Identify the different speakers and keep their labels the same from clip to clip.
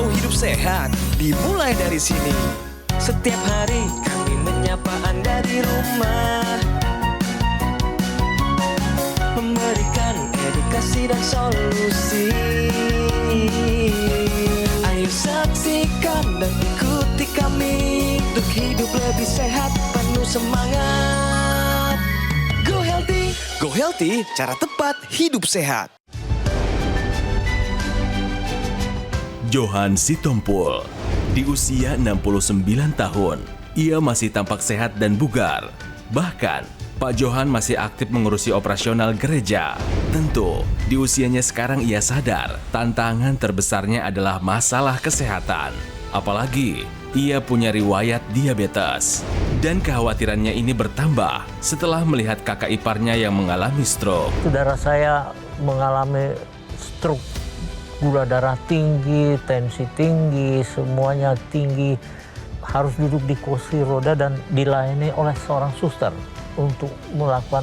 Speaker 1: Mau hidup sehat, dimulai dari sini.
Speaker 2: Setiap hari kami menyapa Anda di rumah, memberikan edukasi dan solusi. Ayo saksikan dan ikuti kami untuk hidup lebih sehat, penuh semangat. Go Healthy.
Speaker 1: Go Healthy, cara tepat hidup sehat.
Speaker 3: Johan Sitompul, di usia 69 tahun, ia masih tampak sehat dan bugar. Bahkan, Pak Johan masih aktif mengurusi operasional gereja. Tentu, di usianya sekarang ia sadar tantangan terbesarnya adalah masalah kesehatan. Apalagi, ia punya riwayat diabetes. Dan kekhawatirannya ini bertambah setelah melihat kakak iparnya yang mengalami stroke.
Speaker 4: Saudara saya mengalami stroke, gula darah tinggi, tensi tinggi, semuanya tinggi. Harus duduk di kursi roda dan dilayani oleh seorang suster untuk melakukan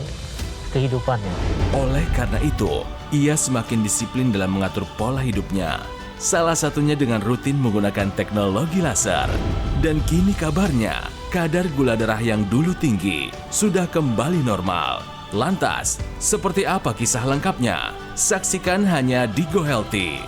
Speaker 4: kehidupannya.
Speaker 3: Oleh karena itu, ia semakin disiplin dalam mengatur pola hidupnya. Salah satunya dengan rutin menggunakan teknologi laser. Dan kini kabarnya, kadar gula darah yang dulu tinggi sudah kembali normal. Lantas, seperti apa kisah lengkapnya? Saksikan hanya di Go Healthy.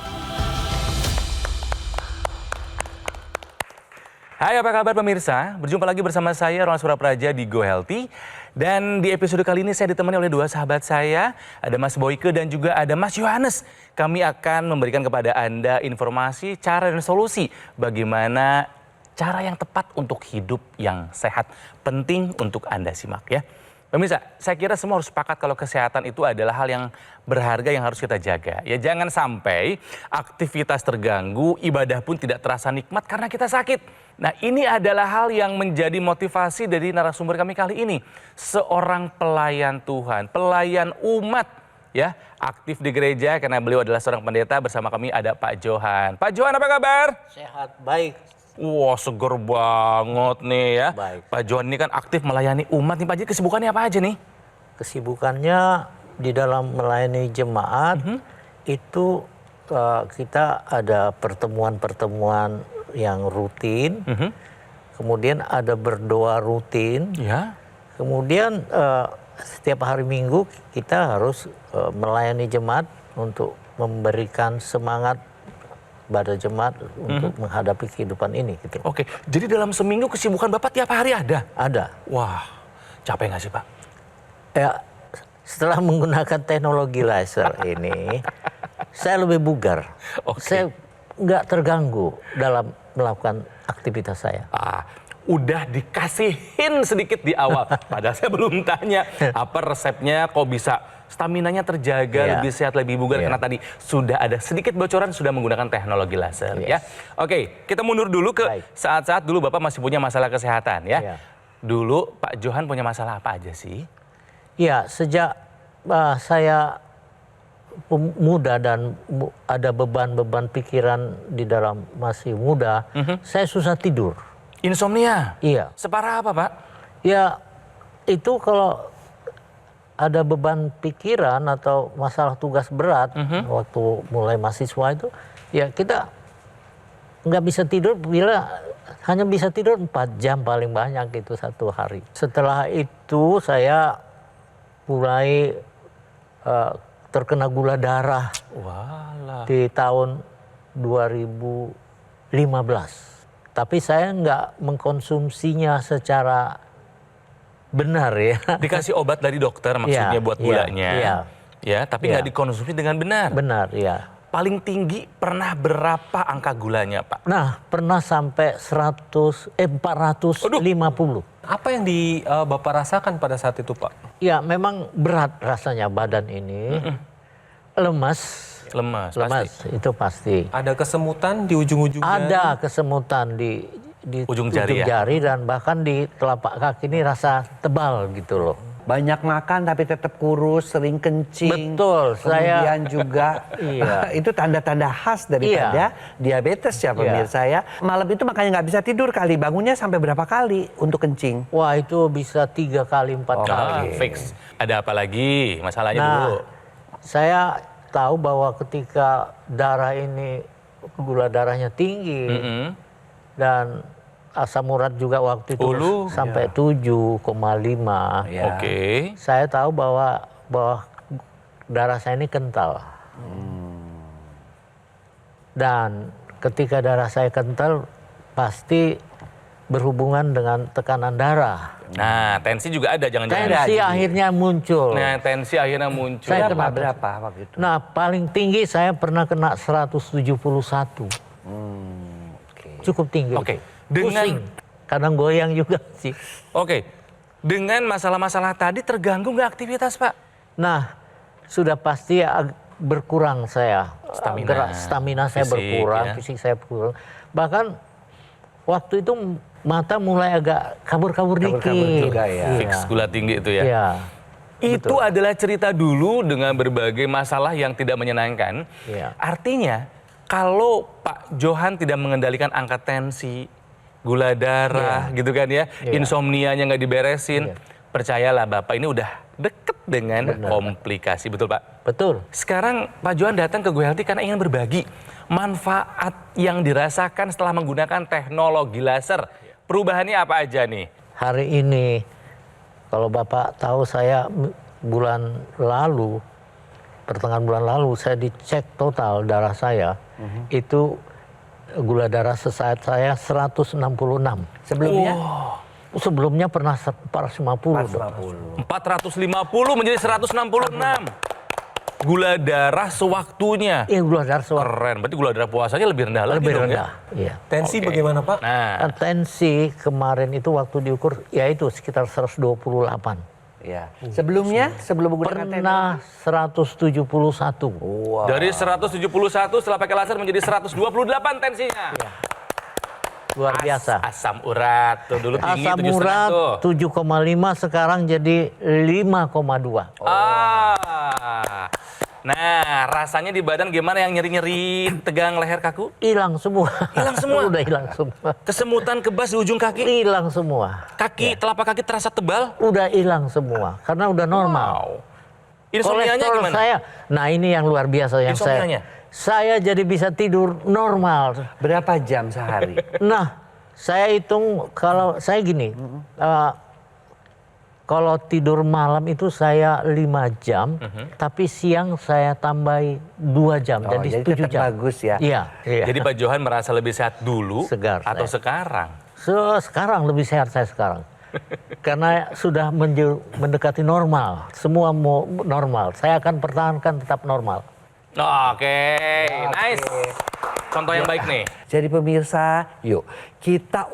Speaker 5: Hai, apa kabar pemirsa? Berjumpa lagi bersama saya, Ronald Surapraja di Go Healthy. Dan di episode kali ini saya ditemani oleh dua sahabat saya. Ada Mas Boyke dan juga ada Mas Yohanes. Kami akan memberikan kepada Anda informasi, cara dan solusi bagaimana cara yang tepat untuk hidup yang sehat. Penting untuk Anda simak ya. Pemirsa, saya kira semua harus sepakat kalau kesehatan itu adalah hal yang berharga yang harus kita jaga. Ya jangan sampai aktivitas terganggu, ibadah pun tidak terasa nikmat karena kita sakit. Nah ini adalah hal yang menjadi motivasi dari narasumber kami kali ini. Seorang pelayan Tuhan, pelayan umat ya, aktif di gereja karena beliau adalah seorang pendeta. Bersama kami ada Pak Johan. Pak Johan apa kabar?
Speaker 4: Sehat, baik.
Speaker 5: Wah seger banget nih ya.
Speaker 4: Baik.
Speaker 5: Pak Johan ini kan aktif melayani umat nih Pak. Jadi kesibukannya apa aja nih?
Speaker 4: Kesibukannya di dalam melayani jemaat itu kita ada pertemuan-pertemuan yang rutin, kemudian ada berdoa rutin,
Speaker 5: Ya.
Speaker 4: kemudian setiap hari Minggu kita harus melayani jemaat untuk memberikan semangat pada jemaat untuk menghadapi kehidupan ini. Gitu.
Speaker 5: Oke, jadi dalam seminggu kesibukan Bapak tiap hari ada?
Speaker 4: Ada.
Speaker 5: Wah, capek nggak sih Pak?
Speaker 4: Ya, setelah menggunakan teknologi laser ini, saya lebih bugar.
Speaker 5: Oke.
Speaker 4: Saya nggak terganggu dalam melakukan aktivitas saya.
Speaker 5: Udah dikasihin sedikit di awal. Padahal saya belum tanya apa resepnya, kok bisa staminanya terjaga,
Speaker 4: Iya.
Speaker 5: lebih sehat, lebih bugar.
Speaker 4: Iya.
Speaker 5: Karena tadi sudah ada sedikit bocoran, sudah menggunakan teknologi laser.
Speaker 4: Yes.
Speaker 5: Ya. Oke, kita mundur dulu ke
Speaker 4: Baik.
Speaker 5: saat-saat dulu Bapak masih punya masalah kesehatan ya.
Speaker 4: Iya.
Speaker 5: Dulu Pak Johan punya masalah apa aja sih?
Speaker 4: Ya, sejak saya muda dan ada beban-beban pikiran di dalam masih muda, saya susah tidur.
Speaker 5: Insomnia?
Speaker 4: Iya.
Speaker 5: Separah apa Pak?
Speaker 4: Ya, itu kalau ada beban pikiran atau masalah tugas berat waktu mulai mahasiswa itu, ya kita nggak bisa tidur hanya bisa tidur 4 jam paling banyak itu satu hari. Setelah itu saya mulai terkena gula darah
Speaker 5: Walah.
Speaker 4: di tahun 2015. Tapi saya nggak mengkonsumsinya secara benar ya.
Speaker 5: Dikasih obat dari dokter maksudnya
Speaker 4: Iya,
Speaker 5: buat
Speaker 4: iya,
Speaker 5: gulanya.
Speaker 4: iya.
Speaker 5: Ya, tapi
Speaker 4: Iya.
Speaker 5: nggak dikonsumsi dengan benar.
Speaker 4: Benar, ya.
Speaker 5: Paling tinggi pernah berapa angka gulanya, Pak?
Speaker 4: Nah, pernah sampai 450.
Speaker 6: Apa yang Bapak rasakan pada saat itu, Pak?
Speaker 4: Ya, memang berat rasanya badan ini. Lemas,
Speaker 5: Lemas, pasti.
Speaker 4: itu pasti.
Speaker 6: Ada kesemutan di ujung-ujungnya?
Speaker 4: Ada kesemutan di
Speaker 5: Ujung jari ya?
Speaker 4: dan bahkan di telapak kaki ini rasa tebal gitu loh.
Speaker 7: Banyak makan tapi tetap kurus, sering kencing.
Speaker 4: Betul, saya-
Speaker 7: Kemudian juga
Speaker 4: Iya.
Speaker 7: itu tanda-tanda khas daripada diabetes ya pemirsa ya. Malam itu makanya nggak bisa tidur kali, bangunnya sampai berapa kali untuk kencing?
Speaker 4: Wah, itu bisa 3 kali, 4 kali.
Speaker 5: Fix. Ada apa lagi masalahnya
Speaker 4: Nah,
Speaker 5: dulu?
Speaker 4: saya tahu bahwa ketika darah ini gula darahnya tinggi
Speaker 5: Mm-mm.
Speaker 4: dan asam urat juga waktu itu sampai 7,5.
Speaker 7: Ya.
Speaker 5: Oke.
Speaker 4: Saya tahu bahwa darah saya ini kental. Dan ketika darah saya kental pasti berhubungan dengan tekanan darah.
Speaker 5: Nah, tensi juga ada, jangan-jangan.
Speaker 4: Tensi akhirnya muncul.
Speaker 5: Nah, tensi akhirnya muncul.
Speaker 4: Saya kena
Speaker 7: Berapa waktu itu?
Speaker 4: Nah, paling tinggi saya pernah kena 171. Cukup tinggi.
Speaker 5: Oke.
Speaker 4: Pusing. Kadang goyang juga sih.
Speaker 5: Oke. Dengan masalah-masalah tadi terganggu nggak aktivitas, Pak?
Speaker 4: Nah, sudah pasti berkurang saya. Stamina saya
Speaker 5: fisik,
Speaker 4: berkurang,
Speaker 5: ya.
Speaker 4: fisik saya berkurang. Bahkan waktu itu mata mulai agak kabur-kabur dikit.
Speaker 7: juga ya.
Speaker 5: Fix gula tinggi itu ya.
Speaker 4: Iya.
Speaker 5: Itu adalah cerita dulu dengan berbagai masalah yang tidak menyenangkan.
Speaker 4: Iya.
Speaker 5: Artinya, kalau Pak Johan tidak mengendalikan angka tensi, gula darah, gitu kan ya,
Speaker 4: Iya.
Speaker 5: insomnianya nggak diberesin,
Speaker 4: Iya.
Speaker 5: percayalah Bapak ini udah deket dengan komplikasi, betul Pak?
Speaker 4: Betul.
Speaker 5: Sekarang Pak Johan datang ke GoHealthy karena ingin berbagi manfaat yang dirasakan setelah menggunakan teknologi laser. Perubahannya apa aja nih?
Speaker 4: Hari ini, kalau Bapak tahu saya bulan lalu, pertengahan bulan lalu, saya dicek total darah saya, itu gula darah sesaat saya 166.
Speaker 7: Sebelumnya?
Speaker 4: Sebelumnya pernah 450.
Speaker 5: 450 menjadi 166. Gula darah sewaktunya.
Speaker 4: Iya, gula darah sewaktu.
Speaker 5: Keren, berarti gula darah puasanya lebih rendah lagi
Speaker 4: Lebih
Speaker 5: dong
Speaker 4: rendah. Iya.
Speaker 6: Tensi bagaimana Pak?
Speaker 5: ya? Nah,
Speaker 4: Tensi kemarin itu waktu diukur, ya itu sekitar 128.
Speaker 7: Ya. Sebelumnya, sebelum menggunakan
Speaker 4: Pernah 171.
Speaker 5: dari 171 setelah pakai laser menjadi 128 tensinya.
Speaker 4: Luar biasa.
Speaker 5: Asam urat tuh dulu tinggi
Speaker 4: Asam
Speaker 5: 7,5
Speaker 4: urat
Speaker 5: tuh.
Speaker 4: 7,5 sekarang jadi 5,2.
Speaker 5: Nah, rasanya di badan gimana, yang nyeri-nyeri, tegang leher kaku?
Speaker 4: Hilang semua.
Speaker 5: Hilang semua?
Speaker 4: Udah hilang semua.
Speaker 5: Kesemutan kebas di ujung kaki?
Speaker 4: Hilang semua.
Speaker 5: Kaki, telapak kaki terasa tebal?
Speaker 4: Udah hilang semua. Karena udah normal.
Speaker 5: Wow. Insomnianya
Speaker 4: Kolesterol
Speaker 5: gimana?
Speaker 4: saya, nah ini yang luar biasa yang
Speaker 5: Insomnianya?
Speaker 4: saya jadi bisa tidur normal.
Speaker 7: berapa jam sehari?
Speaker 4: Nah, saya hitung kalau saya gini, kalau tidur malam itu saya 5 jam, tapi siang saya tambahi 2 jam,
Speaker 7: Oh,
Speaker 4: jadi
Speaker 7: jadi
Speaker 4: 7
Speaker 7: tetap
Speaker 4: jam.
Speaker 7: bagus ya.
Speaker 4: Iya.
Speaker 5: Jadi Pak Johan merasa lebih sehat dulu
Speaker 4: Segar
Speaker 5: atau
Speaker 4: saya.
Speaker 5: sekarang?
Speaker 4: Sekarang lebih sehat saya sekarang. Karena sudah mendekati normal, semua mau normal. Saya akan pertahankan tetap normal.
Speaker 5: Oke, nice. Contoh yang baik nih.
Speaker 7: Jadi pemirsa, yuk kita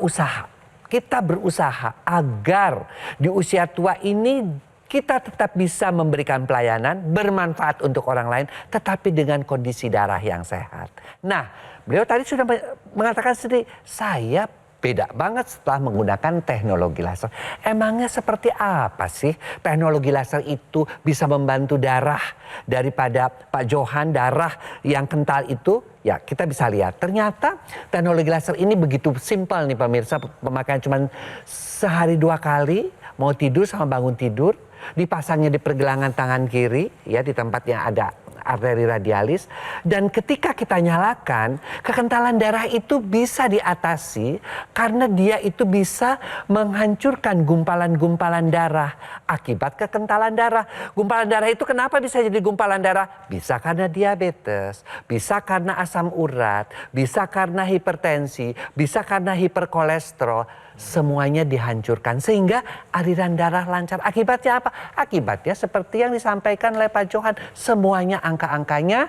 Speaker 7: berusaha agar di usia tua ini kita tetap bisa memberikan pelayanan, bermanfaat untuk orang lain, tetapi dengan kondisi darah yang sehat. Nah, beliau tadi sudah mengatakan sendiri, saya beda banget setelah menggunakan teknologi laser. Emangnya seperti apa sih teknologi laser itu bisa membantu darah daripada Pak Johan, darah yang kental itu? Ya, kita bisa lihat. Ternyata teknologi laser ini begitu simpel nih pemirsa. Pemakaian cuma sehari 2 kali, mau tidur sama bangun tidur. Dipasangnya di pergelangan tangan kiri, ya di tempat yang ada arteri radialis. Dan ketika kita nyalakan, kekentalan darah itu bisa diatasi karena dia itu bisa menghancurkan gumpalan-gumpalan darah akibat kekentalan darah. Gumpalan darah itu kenapa bisa jadi gumpalan darah? Bisa karena diabetes, bisa karena asam urat, bisa karena hipertensi, bisa karena hiperkolesterol. Semuanya dihancurkan sehingga aliran darah lancar. Akibatnya apa? Akibatnya seperti yang disampaikan oleh Pak Johan, semuanya angka-angkanya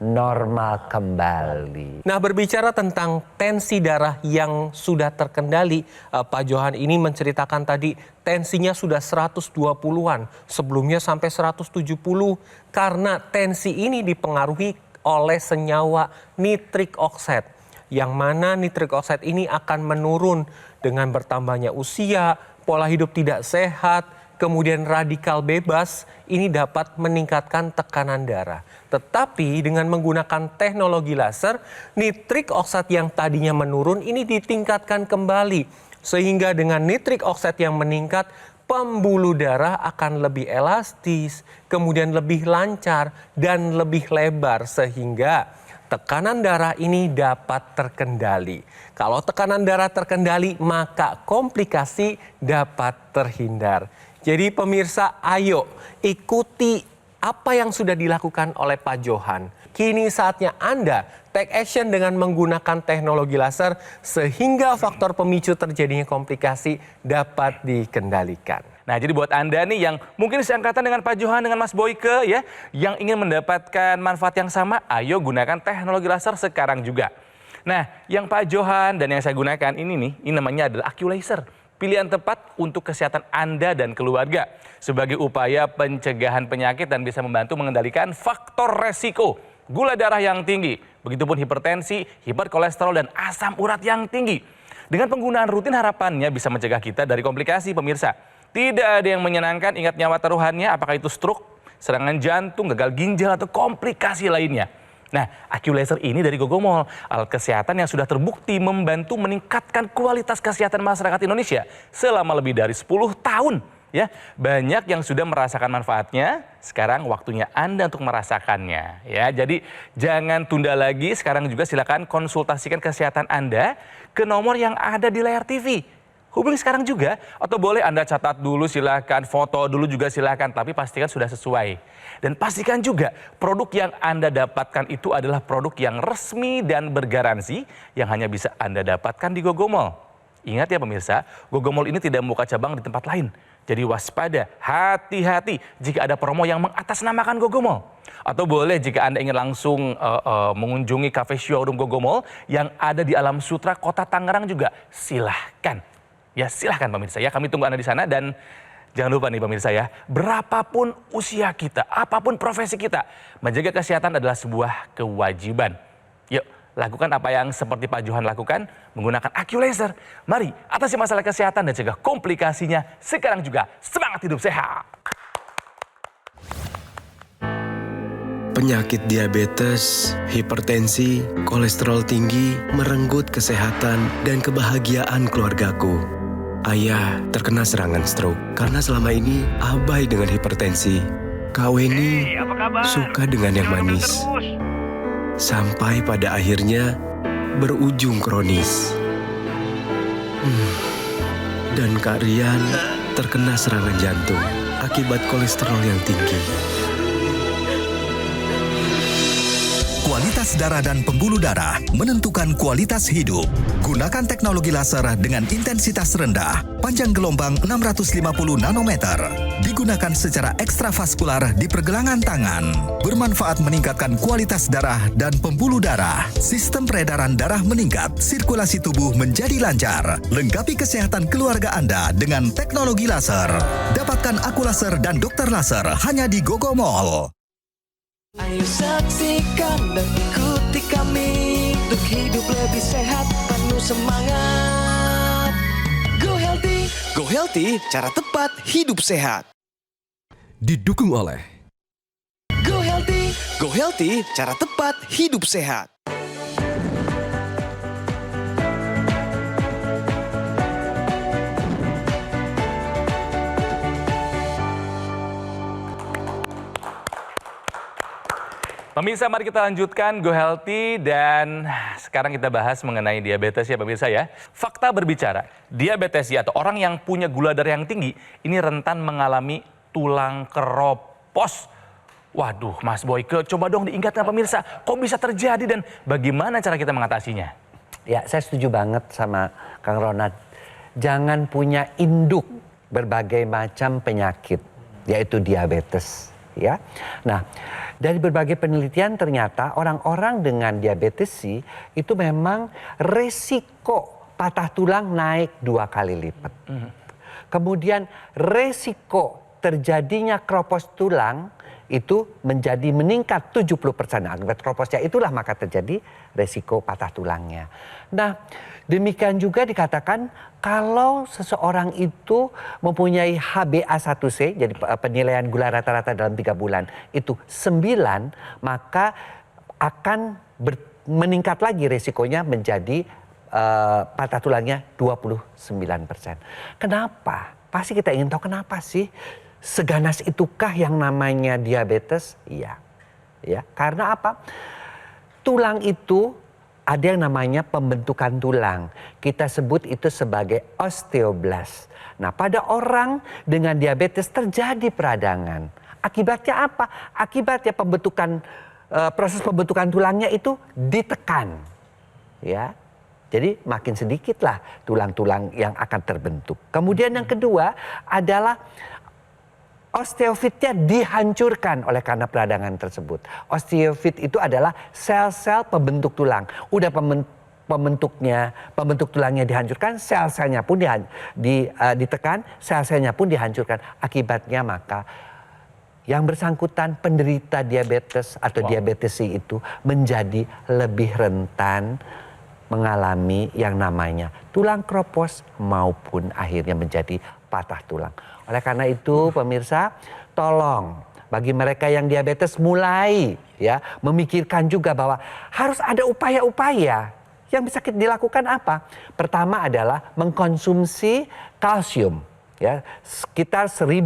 Speaker 7: normal kembali.
Speaker 6: Nah, berbicara tentang tensi darah yang sudah terkendali, Pak Johan ini menceritakan tadi tensinya sudah 120-an, sebelumnya sampai 170 karena tensi ini dipengaruhi oleh senyawa nitrik oxide. Yang mana nitrik oxide ini akan menurun dengan bertambahnya usia, pola hidup tidak sehat, kemudian radikal bebas, ini dapat meningkatkan tekanan darah. Tetapi dengan menggunakan teknologi laser, nitrik oxide yang tadinya menurun ini ditingkatkan kembali. Sehingga dengan nitrik oxide yang meningkat, pembuluh darah akan lebih elastis, kemudian lebih lancar dan lebih lebar sehingga tekanan darah ini dapat terkendali. Kalau tekanan darah terkendali, maka komplikasi dapat terhindar. Jadi pemirsa, ayo ikuti apa yang sudah dilakukan oleh Pak Johan. Kini saatnya Anda take action dengan menggunakan teknologi laser sehingga faktor pemicu terjadinya komplikasi dapat dikendalikan.
Speaker 5: Nah, jadi buat Anda nih yang mungkin seangkatan dengan Pak Johan, dengan Mas Boyke ya, yang ingin mendapatkan manfaat yang sama, ayo gunakan teknologi laser sekarang juga. Nah, yang Pak Johan dan yang saya gunakan ini namanya adalah AccuLaser. Pilihan tepat untuk kesehatan Anda dan keluarga sebagai upaya pencegahan penyakit dan bisa membantu mengendalikan faktor resiko gula darah yang tinggi, begitupun hipertensi, hiperkolesterol dan asam urat yang tinggi. Dengan penggunaan rutin harapannya bisa mencegah kita dari komplikasi, pemirsa. Tidak ada yang menyenangkan, ingat nyawa taruhannya, apakah itu stroke, serangan jantung, gagal ginjal, atau komplikasi lainnya. Nah, AccuLaser ini dari Gogomol, alat kesehatan yang sudah terbukti membantu meningkatkan kualitas kesehatan masyarakat Indonesia selama lebih dari 10 tahun. Ya, banyak yang sudah merasakan manfaatnya, sekarang waktunya Anda untuk merasakannya. Ya, jadi jangan tunda lagi, sekarang juga silakan konsultasikan kesehatan Anda ke nomor yang ada di layar TV. Hubungi sekarang juga, atau boleh Anda catat dulu silakan, foto dulu juga silakan, tapi pastikan sudah sesuai. Dan pastikan juga produk yang Anda dapatkan itu adalah produk yang resmi dan bergaransi yang hanya bisa Anda dapatkan di Gogomol. Ingat ya pemirsa, Gogomol ini tidak membuka cabang di tempat lain. Jadi waspada, hati-hati jika ada promo yang mengatasnamakan Gogomol. Atau boleh jika Anda ingin langsung mengunjungi cafe showroom Gogomol yang ada di Alam Sutra, Kota Tangerang juga, silahkan. Ya silahkan pemirsa ya, kami tunggu Anda di sana. Dan jangan lupa nih pemirsa ya, berapapun usia kita, apapun profesi kita, menjaga kesehatan adalah sebuah kewajiban. Yuk, lakukan apa yang seperti Pak Johan lakukan, menggunakan AccuLaser. Mari atasi masalah kesehatan dan cegah komplikasinya sekarang juga. Semangat hidup sehat!
Speaker 1: Penyakit diabetes, hipertensi, kolesterol tinggi merenggut kesehatan dan kebahagiaan keluargaku. Ayah terkena serangan stroke karena selama ini abai dengan hipertensi. Kak Weni suka dengan yang manis. Sampai pada akhirnya berujung kronis. Dan Kak Rian terkena serangan jantung akibat kolesterol yang tinggi.
Speaker 8: Kualitas darah dan pembuluh darah menentukan kualitas hidup. Gunakan teknologi laser dengan intensitas rendah, panjang gelombang 650 nanometer. Digunakan secara ekstravaskular di pergelangan tangan. Bermanfaat meningkatkan kualitas darah dan pembuluh darah. Sistem peredaran darah meningkat, sirkulasi tubuh menjadi lancar. Lengkapi kesehatan keluarga Anda dengan teknologi laser. Dapatkan AccuLaser dan dokter laser hanya di Gogomol.
Speaker 2: Ayo saksikan dan ikuti kami untuk hidup lebih sehat, penuh semangat. Go Healthy.
Speaker 1: Go Healthy, cara tepat hidup sehat.
Speaker 8: Didukung oleh
Speaker 2: Go Healthy.
Speaker 1: Go Healthy, cara tepat hidup sehat.
Speaker 5: Pemirsa, mari kita lanjutkan Go Healthy dan sekarang kita bahas mengenai diabetes ya pemirsa ya. Fakta berbicara, diabetes atau orang yang punya gula darah yang tinggi ini rentan mengalami tulang keropos. Waduh, Mas Boyke, coba dong diingatkan pemirsa, kok bisa terjadi dan bagaimana cara kita mengatasinya?
Speaker 7: Ya, saya setuju banget sama Kang Ronald. Jangan punya induk berbagai macam penyakit, yaitu diabetes. Ya, nah dari berbagai penelitian ternyata orang-orang dengan diabetes itu memang resiko patah tulang naik 2 kali lipat. Kemudian resiko terjadinya keropos tulang itu meningkat 70%. Akibat keroposnya itulah maka terjadi resiko patah tulangnya. Nah, demikian juga dikatakan kalau seseorang itu mempunyai HbA1c, jadi penilaian gula rata-rata dalam 3 bulan itu 9, maka akan meningkat lagi resikonya menjadi patah tulangnya 29%. Kenapa? Pasti kita ingin tahu kenapa sih? Seganas itukah yang namanya diabetes? Iya. Ya, karena apa? tulang itu ada yang namanya pembentukan tulang. Kita sebut itu sebagai osteoblast. Nah, pada orang dengan diabetes terjadi peradangan. Akibatnya apa? Akibatnya proses pembentukan tulangnya itu ditekan. Ya. Jadi makin sedikitlah tulang-tulang yang akan terbentuk. Kemudian yang kedua adalah osteofitnya dihancurkan oleh karena peradangan tersebut. Osteofit itu adalah sel-sel pembentuk tulang. Udah pembentuk tulangnya dihancurkan, sel-selnya pun ditekan, sel-selnya pun dihancurkan. Akibatnya maka yang bersangkutan penderita diabetes atau diabetesi itu menjadi lebih rentan mengalami yang namanya tulang kropos maupun akhirnya menjadi patah tulang. Oleh karena itu pemirsa, tolong bagi mereka yang diabetes mulai memikirkan juga bahwa harus ada upaya-upaya yang bisa dilakukan apa? Pertama adalah mengkonsumsi kalsium. Sekitar 1000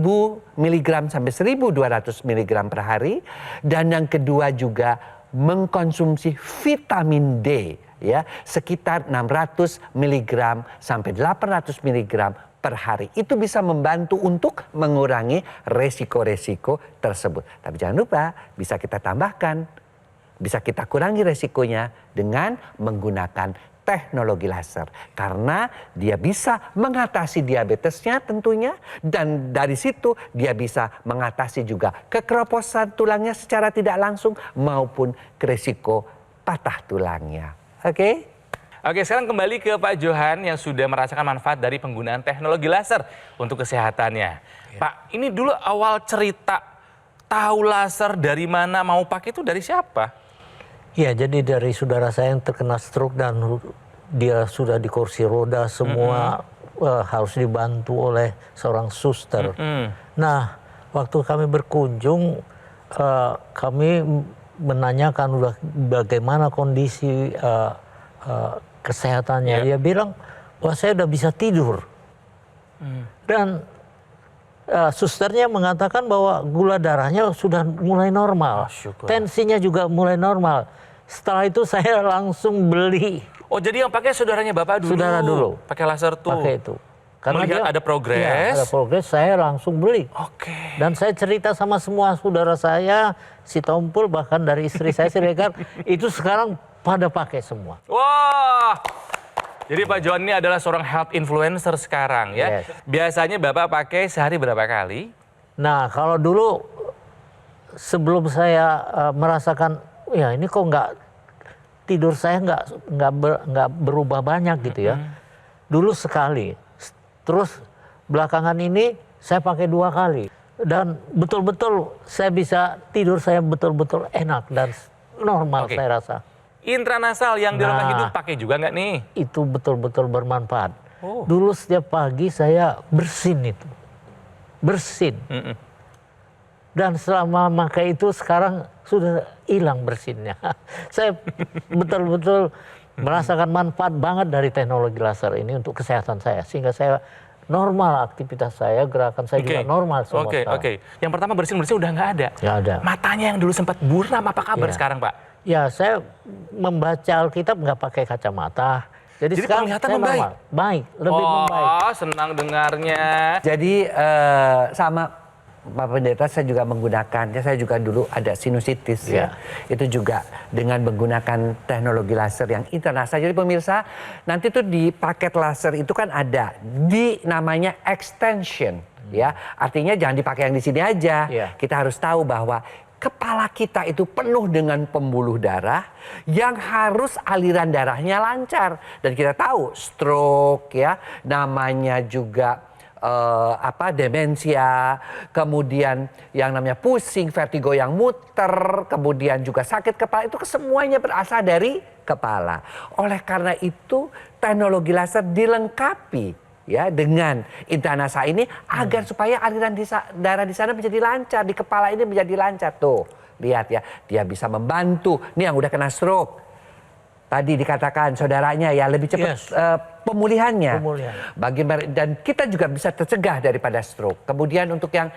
Speaker 7: mg sampai 1200 mg per hari. Dan yang kedua juga mengkonsumsi vitamin D sekitar 600 mg sampai 800 mg per hari. Itu bisa membantu untuk mengurangi resiko-resiko tersebut. Tapi jangan lupa bisa kita tambahkan, bisa kita kurangi resikonya dengan menggunakan teknologi laser. Karena dia bisa mengatasi diabetesnya tentunya. Dan dari situ dia bisa mengatasi juga kekroposan tulangnya secara tidak langsung maupun resiko patah tulangnya. Oke?
Speaker 5: Oke, sekarang kembali ke Pak Johan yang sudah merasakan manfaat dari penggunaan teknologi laser untuk kesehatannya. Pak, ini dulu awal cerita tahu laser dari mana mau pakai itu dari siapa?
Speaker 4: Ya, jadi dari saudara saya yang terkena stroke dan dia sudah di kursi roda, semua harus dibantu oleh seorang suster. Nah, waktu kami berkunjung, kami menanyakan bagaimana kondisi kesehatannya. Dia bilang, wah saya udah bisa tidur. Dan susternya mengatakan bahwa gula darahnya sudah mulai normal. Tensinya juga mulai normal. Setelah itu saya langsung beli.
Speaker 5: Oh, jadi yang pakai saudaranya Bapak dulu?
Speaker 4: Saudara dulu.
Speaker 5: Pakai laser tuh?
Speaker 4: Pakai itu. Karena
Speaker 5: melihat ada progres?
Speaker 4: Ya, ada progres, saya langsung beli.
Speaker 5: Oke.
Speaker 4: Dan saya cerita sama semua saudara saya, si Tompul, bahkan dari istri saya, si Regar, itu sekarang pada pakai semua.
Speaker 5: Wah! Jadi Pak Johan ini adalah seorang health influencer sekarang ya.
Speaker 4: Yes.
Speaker 5: Biasanya Bapak pakai sehari berapa kali?
Speaker 4: Nah, kalau dulu sebelum saya merasakan, ya ini kok tidur saya nggak berubah banyak gitu ya. Dulu sekali, terus belakangan ini saya pakai 2 kali. Dan betul-betul saya bisa tidur, saya betul-betul enak dan normal saya rasa.
Speaker 5: Intranasal yang di rongga hidung pakai juga nggak nih?
Speaker 4: Itu betul-betul bermanfaat. Dulu setiap pagi saya bersin itu. Bersin. Dan selama pakai itu sekarang sudah hilang bersinnya. Saya betul-betul merasakan manfaat banget dari teknologi laser ini untuk kesehatan saya. Sehingga saya normal aktivitas saya, gerakan saya juga normal semua sekarang.
Speaker 5: Oke. Yang pertama bersin-bersin udah nggak ada?
Speaker 4: Nggak ada.
Speaker 5: Matanya yang dulu sempat buram, apa kabar sekarang Pak?
Speaker 4: Ya, saya membaca Alkitab nggak pakai kacamata. Jadi sekarang
Speaker 5: penglihatan
Speaker 4: saya
Speaker 5: membaik?
Speaker 4: normal. Baik, lebih membaik.
Speaker 5: Oh, senang dengarnya.
Speaker 7: Jadi sama Pak Pendeta saya juga menggunakan, saya juga dulu ada sinusitis ya. Itu juga dengan menggunakan teknologi laser yang internasional. Jadi pemirsa, nanti tuh di paket laser itu kan ada namanya extension ya. Artinya jangan dipakai yang di sini aja. Kita harus tahu bahwa kepala kita itu penuh dengan pembuluh darah yang harus aliran darahnya lancar. Dan kita tahu stroke ya, namanya juga demensia, kemudian yang namanya pusing, vertigo yang muter, kemudian juga sakit kepala, itu semuanya berasal dari kepala. Oleh karena itu teknologi laser dilengkapi ya dengan intranasa ini agar supaya aliran darah di sana menjadi lancar, di kepala ini menjadi lancar. Tuh, lihat ya, dia bisa membantu. Nih yang udah kena stroke, tadi dikatakan saudaranya ya lebih cepat pemulihannya. Dan kita juga bisa tercegah daripada stroke. Kemudian untuk yang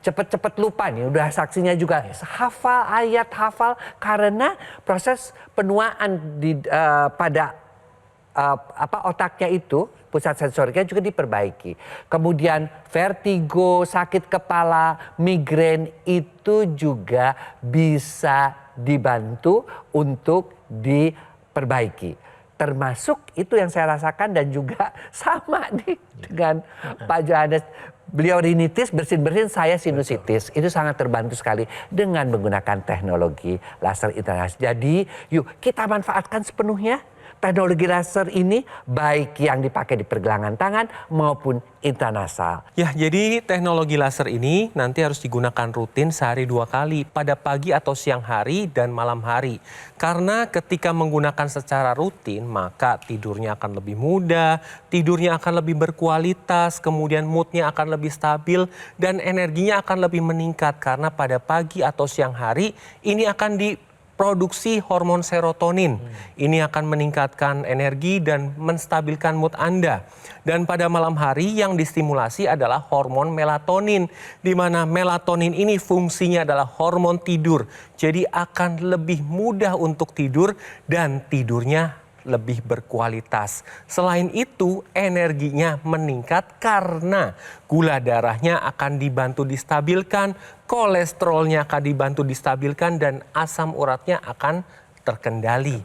Speaker 7: cepat-cepat lupa nih, udah saksinya juga hafal ayat, hafal karena proses penuaan pada otaknya itu, pusat sensoriknya juga diperbaiki. Kemudian vertigo, sakit kepala, migrain itu juga bisa dibantu untuk diperbaiki. Termasuk itu yang saya rasakan dan juga sama nih dengan Pak Johannes. Beliau rinitis, bersin-bersin, saya sinusitis. Itu sangat terbantu sekali dengan menggunakan teknologi laser internasional. Jadi yuk kita manfaatkan sepenuhnya teknologi laser ini, baik yang dipakai di pergelangan tangan maupun intranasal.
Speaker 6: Ya, jadi teknologi laser ini nanti harus digunakan rutin sehari 2 kali, pada pagi atau siang hari dan malam hari. Karena ketika menggunakan secara rutin, maka tidurnya akan lebih mudah, tidurnya akan lebih berkualitas, kemudian moodnya akan lebih stabil, dan energinya akan lebih meningkat. Karena pada pagi atau siang hari, ini akan produksi hormon serotonin. Ini akan meningkatkan energi dan menstabilkan mood Anda. Dan pada malam hari yang distimulasi adalah hormon melatonin, di mana melatonin ini fungsinya adalah hormon tidur. Jadi akan lebih mudah untuk tidur dan tidurnya lebih berkualitas. Selain itu, energinya meningkat karena gula darahnya akan dibantu distabilkan, kolesterolnya akan dibantu distabilkan, dan asam uratnya akan terkendali.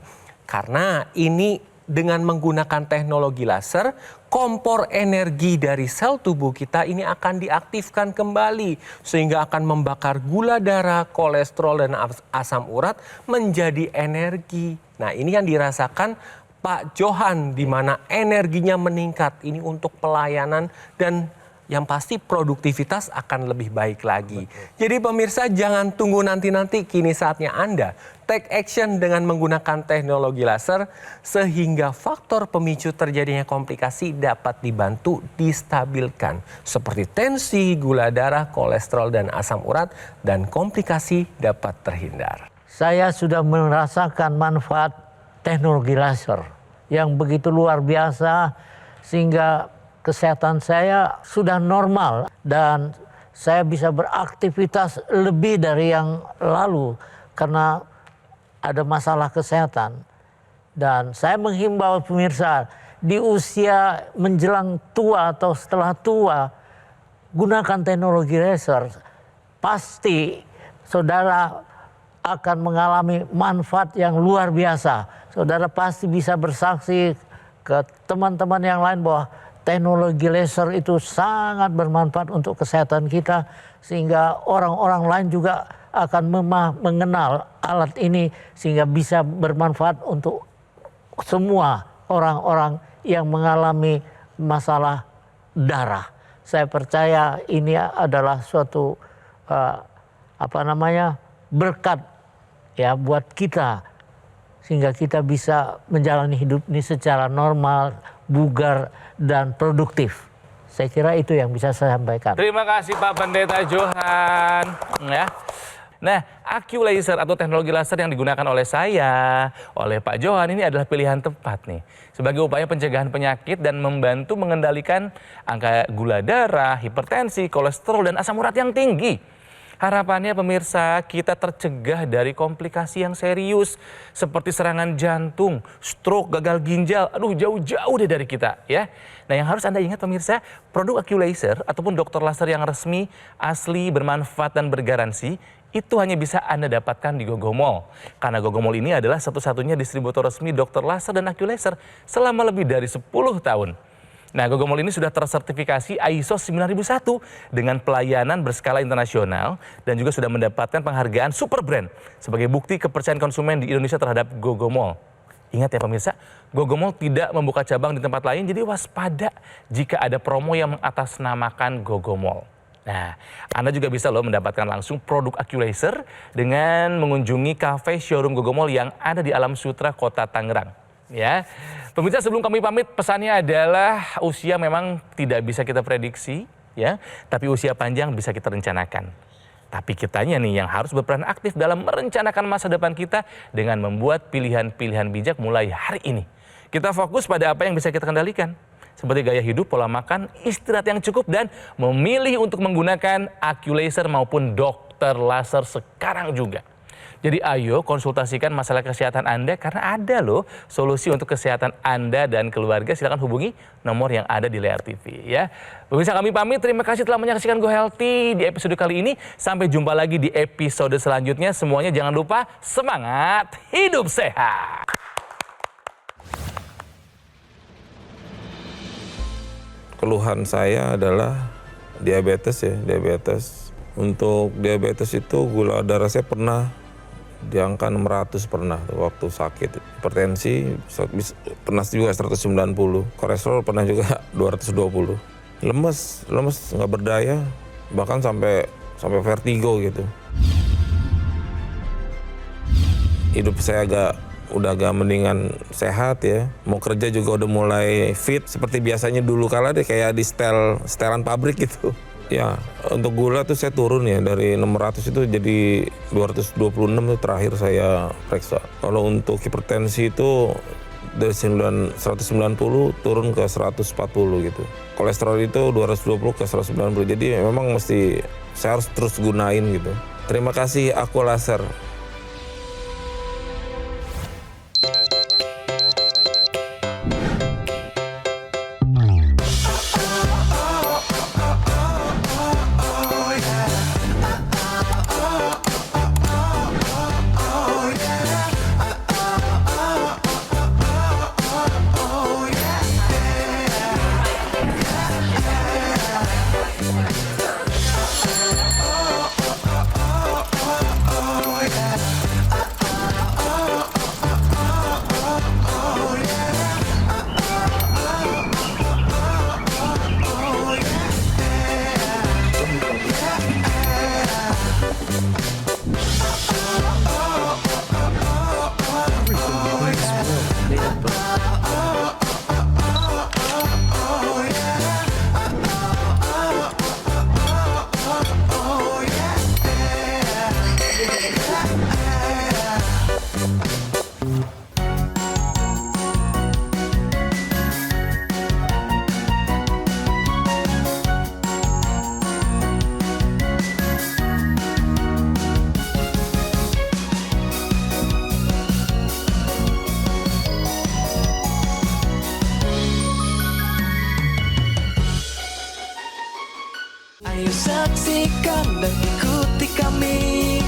Speaker 6: Karena ini dengan menggunakan teknologi laser, kompor energi dari sel tubuh kita ini akan diaktifkan kembali sehingga akan membakar gula darah, kolesterol, dan asam urat menjadi energi. Nah, ini yang dirasakan Pak Johan, di mana energinya meningkat. Ini untuk pelayanan dan yang pasti produktivitas akan lebih baik lagi. Jadi pemirsa, jangan tunggu nanti-nanti, kini saatnya Anda take action dengan menggunakan teknologi laser sehingga faktor pemicu terjadinya komplikasi dapat dibantu distabilkan. Seperti tensi, gula darah, kolesterol, dan asam urat, dan komplikasi dapat terhindar.
Speaker 4: Saya sudah merasakan manfaat teknologi laser yang begitu luar biasa sehingga kesehatan saya sudah normal dan saya bisa beraktivitas lebih dari yang lalu karena ada masalah kesehatan. Dan saya menghimbau pemirsa di usia menjelang tua atau setelah tua, gunakan teknologi laser. Pasti saudara akan mengalami manfaat yang luar biasa. Saudara pasti bisa bersaksi ke teman-teman yang lain bahwa teknologi laser itu sangat bermanfaat untuk kesehatan kita, sehingga orang-orang lain juga akan mengenal alat ini sehingga bisa bermanfaat untuk semua orang-orang yang mengalami masalah darah. Saya percaya ini adalah suatu berkat ya buat kita sehingga kita bisa menjalani hidup ini secara normal, bugar, dan produktif. Saya kira itu yang bisa saya sampaikan.
Speaker 5: Terima kasih Pak Pendeta Johan. Ya. Nah, AccuLaser atau teknologi laser yang digunakan oleh saya, oleh Pak Johan ini adalah pilihan tepat nih. Sebagai upaya pencegahan penyakit dan membantu mengendalikan angka gula darah, hipertensi, kolesterol, dan asam urat yang tinggi. Harapannya pemirsa kita tercegah dari komplikasi yang serius seperti serangan jantung, stroke, gagal ginjal. Aduh, jauh-jauh deh dari kita ya. Nah, yang harus Anda ingat pemirsa, produk AccuLaser ataupun dokter laser yang resmi, asli, bermanfaat, dan bergaransi itu hanya bisa Anda dapatkan di Gogomall. Karena Gogomall ini adalah satu-satunya distributor resmi dokter laser dan AccuLaser selama lebih dari 10 tahun. Nah, Gogomall ini sudah tersertifikasi ISO 9001 dengan pelayanan berskala internasional dan juga sudah mendapatkan penghargaan Super Brand sebagai bukti kepercayaan konsumen di Indonesia terhadap Gogomall. Ingat ya pemirsa, Gogomall tidak membuka cabang di tempat lain, jadi waspada jika ada promo yang mengatasnamakan Gogomall. Nah, Anda juga bisa loh mendapatkan langsung produk AccuLaser dengan mengunjungi cafe showroom Gogomall yang ada di Alam Sutra, Kota Tangerang. Ya, pemirsa, sebelum kami pamit, pesannya adalah usia memang tidak bisa kita prediksi, ya, tapi usia panjang bisa kita rencanakan. Tapi kitanya nih yang harus berperan aktif dalam merencanakan masa depan kita dengan membuat pilihan-pilihan bijak mulai hari ini. Kita fokus pada apa yang bisa kita kendalikan. Seperti gaya hidup, pola makan, istirahat yang cukup, dan memilih untuk menggunakan AccuLaser maupun dokter laser sekarang juga. Jadi ayo konsultasikan masalah kesehatan Anda karena ada loh solusi untuk kesehatan Anda dan keluarga. Silakan hubungi nomor yang ada di layar TV ya. Pemirsa kami pamit, terima kasih telah menyaksikan Go Healthy di episode kali ini. Sampai jumpa lagi di episode selanjutnya. Semuanya jangan lupa semangat hidup sehat.
Speaker 9: Keluhan saya adalah diabetes ya, diabetes. Untuk diabetes itu gula darah saya pernah di angka 600 pernah waktu sakit. Hipertensi pernah juga 190. Kolesterol pernah juga 220. Lemes nggak berdaya, bahkan sampai vertigo gitu. Hidup saya udah agak mendingan sehat ya. Mau kerja juga udah mulai fit seperti biasanya dulu kala deh, kayak di setelan pabrik gitu. Ya, untuk gula tuh saya turun ya dari 600 itu jadi 226 itu terakhir saya periksa. Kalau untuk hipertensi itu dari 190 turun ke 140 gitu. Kolesterol itu 220 ke 190. Jadi memang mesti saya harus terus gunain gitu. Terima kasih AccuLaser.
Speaker 2: Ayo saksikan dan ikuti kami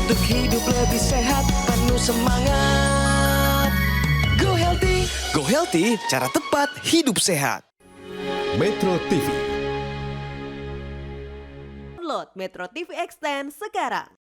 Speaker 2: untuk hidup lebih sehat, penuh semangat. Go Healthy.
Speaker 10: Go Healthy, cara tepat hidup sehat.
Speaker 8: Metro TV.
Speaker 11: Download Metro TV Extend sekarang.